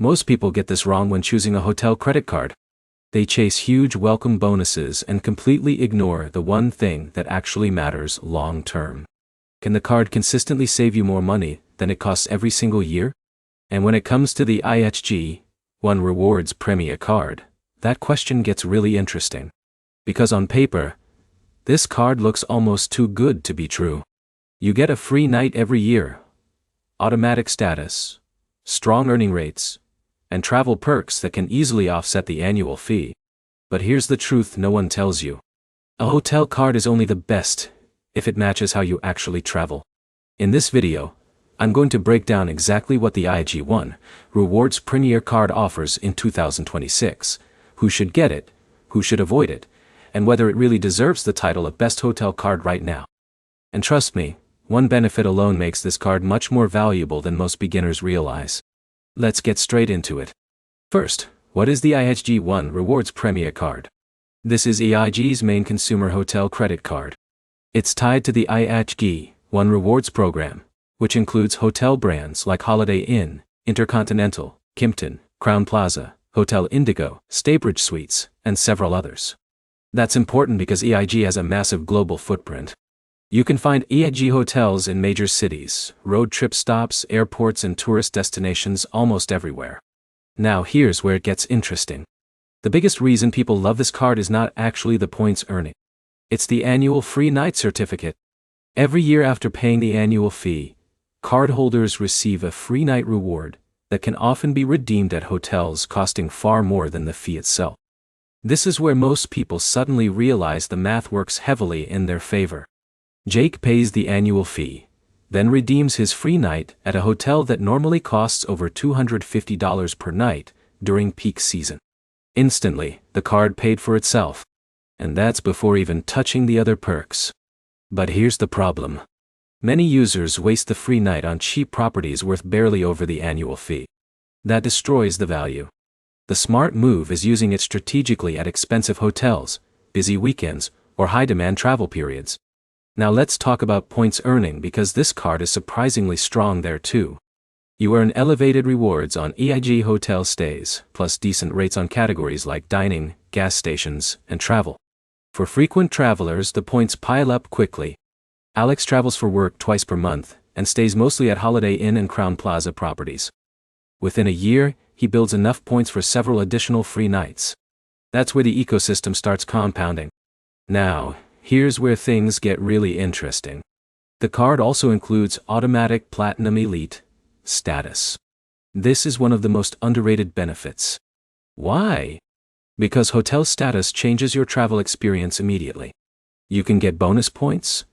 Most people get this wrong when choosing a hotel credit card. They chase huge welcome bonuses and completely ignore the one thing that actually matters long term. Can the card consistently save you more money than it costs every single year? And when it comes to the IHG One Rewards Premier card, that question gets really interesting. Because on paper, this card looks almost too good to be true. You get a free night every year, automatic status, strong earning rates, and travel perks that can easily offset the annual fee. But here's the truth no one tells you. A hotel card is only the best if it matches how you actually travel. In this video, I'm going to break down exactly what the IHG One Rewards Premier card offers in 2026, who should get it, who should avoid it, and whether it really deserves the title of best hotel card right now. And trust me, one benefit alone makes this card much more valuable than most beginners realize. Let's get straight into it. First, what is the IHG One Rewards Premier card? This is EIG's main consumer hotel credit card. It's tied to the IHG One Rewards program, which includes hotel brands like Holiday Inn, Intercontinental, Kimpton, Crowne Plaza, Hotel Indigo, Staybridge Suites, and several others. That's important because EIG has a massive global footprint. You can find EIG hotels in major cities, road trip stops, airports, and tourist destinations almost everywhere. Now here's where it gets interesting. The biggest reason people love this card is not actually the points earning. It's the annual free night certificate. Every year after paying the annual fee, cardholders receive a free night reward that can often be redeemed at hotels costing far more than the fee itself. This is where most people suddenly realize the math works heavily in their favor. Jake pays the annual fee, then redeems his free night at a hotel that normally costs over $250 per night during peak season. Instantly, the card paid for itself. And that's before even touching the other perks. But here's the problem. Many users waste the free night on cheap properties worth barely over the annual fee. That destroys the value. The smart move is using it strategically at expensive hotels, busy weekends, or high-demand travel periods. Now let's talk about points earning because this card is surprisingly strong there too. You earn elevated rewards on EIG hotel stays, plus decent rates on categories like dining, gas stations, and travel. For frequent travelers, the points pile up quickly. Alex travels for work twice per month and stays mostly at Holiday Inn and Crowne Plaza properties. Within a year, he builds enough points for several additional free nights. That's where the ecosystem starts compounding. Now, here's where things get really interesting. The card also includes automatic Platinum Elite status. This is one of the most underrated benefits. Why? Because hotel status changes your travel experience immediately. You can get bonus points,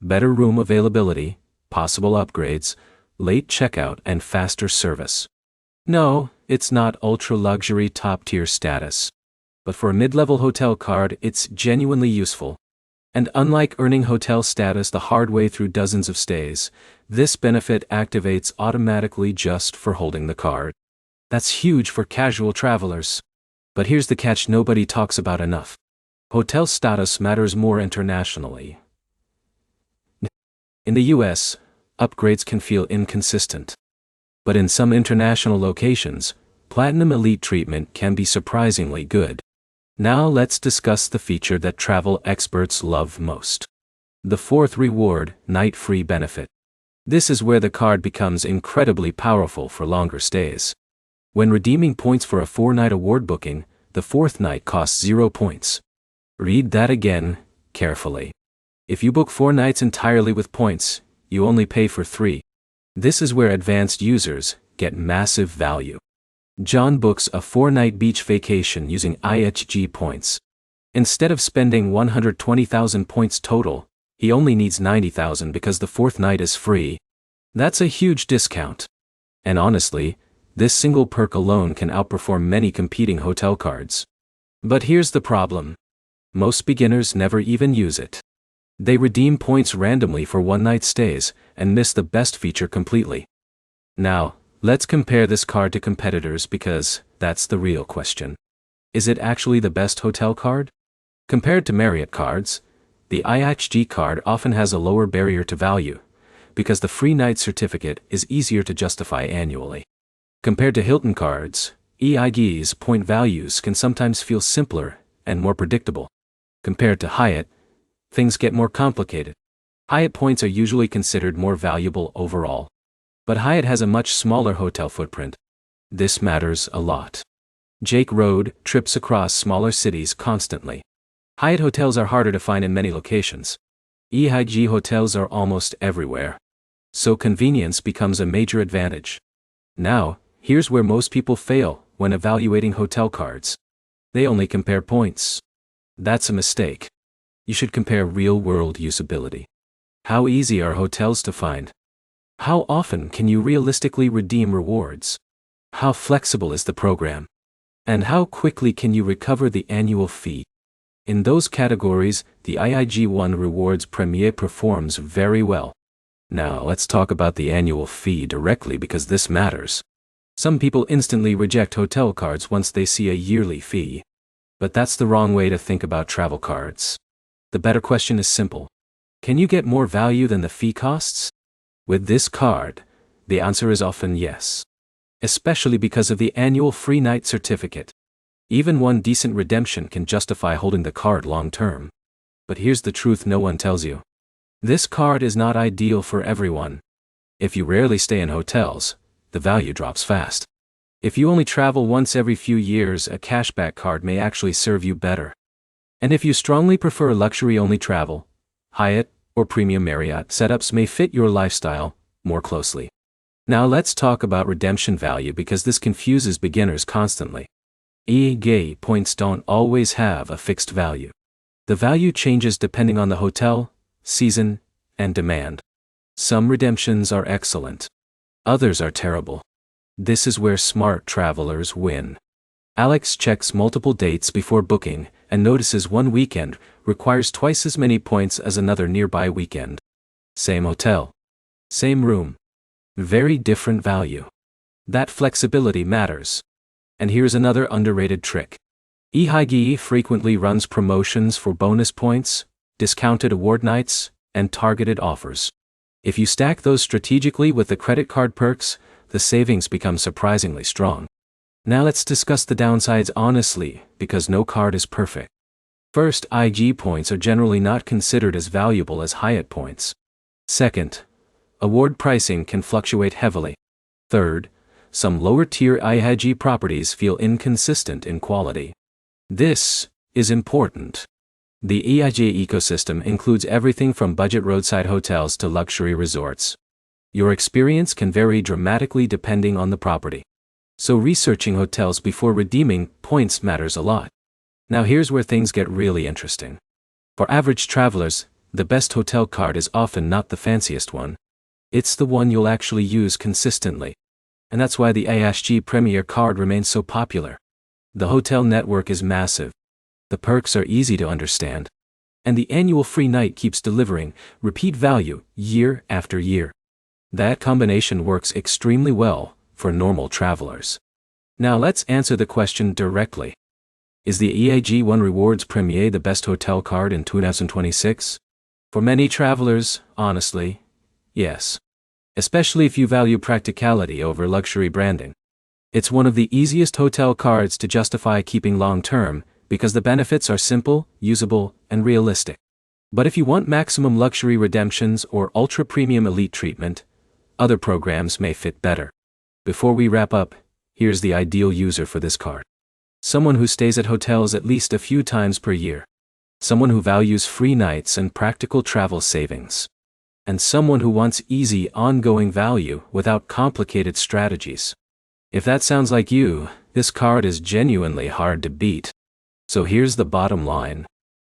better room availability, possible upgrades, late checkout, and faster service. No, it's not ultra-luxury top-tier status. But for a mid-level hotel card, it's genuinely useful. And unlike earning hotel status the hard way through dozens of stays, this benefit activates automatically just for holding the card. That's huge for casual travelers. But here's the catch nobody talks about enough. Hotel status matters more internationally. In the US, upgrades can feel inconsistent. But in some international locations, Platinum Elite treatment can be surprisingly good. Now let's discuss the feature that travel experts love most. The fourth reward, night free benefit. This is where the card becomes incredibly powerful for longer stays. When redeeming points for a 4-night award booking, the fourth night costs 0 points. Read that again, carefully. If you book 4 nights entirely with points, you only pay for 3. This is where advanced users get massive value. John books a 4-night beach vacation using IHG points. Instead of spending 120,000 points total, he only needs 90,000 because the 4th night is free. That's a huge discount. And honestly, this single perk alone can outperform many competing hotel cards. But here's the problem. Most beginners never even use it. They redeem points randomly for one-night stays and miss the best feature completely. Now, let's compare this card to competitors because that's the real question. Is it actually the best hotel card? Compared to Marriott cards, the IHG card often has a lower barrier to value because the free night certificate is easier to justify annually. Compared to Hilton cards, EIG's point values can sometimes feel simpler and more predictable. Compared to Hyatt, things get more complicated. Hyatt points are usually considered more valuable overall. But Hyatt has a much smaller hotel footprint. This matters a lot. Jake road trips across smaller cities constantly. Hyatt hotels are harder to find in many locations. EIG hotels are almost everywhere. So convenience becomes a major advantage. Now, here's where most people fail when evaluating hotel cards. They only compare points. That's a mistake. You should compare real-world usability. How easy are hotels to find? How often can you realistically redeem rewards? How flexible is the program? And how quickly can you recover the annual fee? In those categories, the IIG One Rewards Premier performs very well. Now let's talk about the annual fee directly because this matters. Some people instantly reject hotel cards once they see a yearly fee. But that's the wrong way to think about travel cards. The better question is simple. Can you get more value than the fee costs? With this card, the answer is often yes. Especially because of the annual free night certificate. Even one decent redemption can justify holding the card long term. But here's the truth no one tells you. This card is not ideal for everyone. If you rarely stay in hotels, the value drops fast. If you only travel once every few years, a cashback card may actually serve you better. And if you strongly prefer luxury-only travel, Hyatt or Premium Marriott setups may fit your lifestyle more closely. Now let's talk about redemption value because this confuses beginners constantly. EIG points don't always have a fixed value. The value changes depending on the hotel, season, and demand. Some redemptions are excellent. Others are terrible. This is where smart travelers win. Alex checks multiple dates before booking and notices one weekend requires twice as many points as another nearby weekend. Same hotel. Same room. Very different value. That flexibility matters. And here's another underrated trick. EIG frequently runs promotions for bonus points, discounted award nights, and targeted offers. If you stack those strategically with the credit card perks, the savings become surprisingly strong. Now let's discuss the downsides honestly, because no card is perfect. First, IG points are generally not considered as valuable as Hyatt points. Second, award pricing can fluctuate heavily. Third, some lower-tier IG properties feel inconsistent in quality. This is important. The EIG ecosystem includes everything from budget roadside hotels to luxury resorts. Your experience can vary dramatically depending on the property. So researching hotels before redeeming points matters a lot. Now here's where things get really interesting. For average travelers, the best hotel card is often not the fanciest one. It's the one you'll actually use consistently. And that's why the IIG Premier card remains so popular. The hotel network is massive. The perks are easy to understand. And the annual free night keeps delivering repeat value year after year. That combination works extremely well for normal travelers. Now let's answer the question directly. Is the EIG One Rewards Premier the best hotel card in 2026? For many travelers, honestly, yes. Especially if you value practicality over luxury branding. It's one of the easiest hotel cards to justify keeping long-term because the benefits are simple, usable, and realistic. But if you want maximum luxury redemptions or ultra-premium elite treatment, other programs may fit better. Before we wrap up, here's the ideal user for this card. Someone who stays at hotels at least a few times per year. Someone who values free nights and practical travel savings. And someone who wants easy, ongoing value without complicated strategies. If that sounds like you, this card is genuinely hard to beat. So here's the bottom line.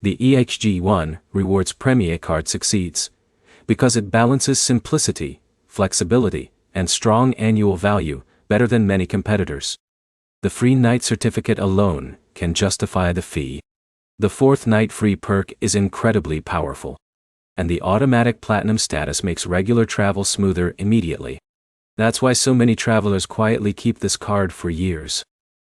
The EIG One Rewards Premier card succeeds because it balances simplicity, flexibility, and strong annual value better than many competitors. The free night certificate alone can justify the fee. The fourth night free perk is incredibly powerful. And the automatic platinum status makes regular travel smoother immediately. That's why so many travelers quietly keep this card for years.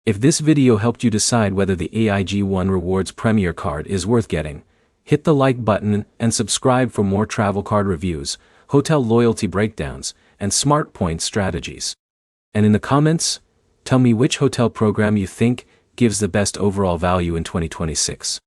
If this video helped you decide whether the EIG One Rewards Premier card is worth getting, hit the like button and subscribe for more travel card reviews, hotel loyalty breakdowns, and smart point strategies. And in the comments, tell me which hotel program you think gives the best overall value in 2026.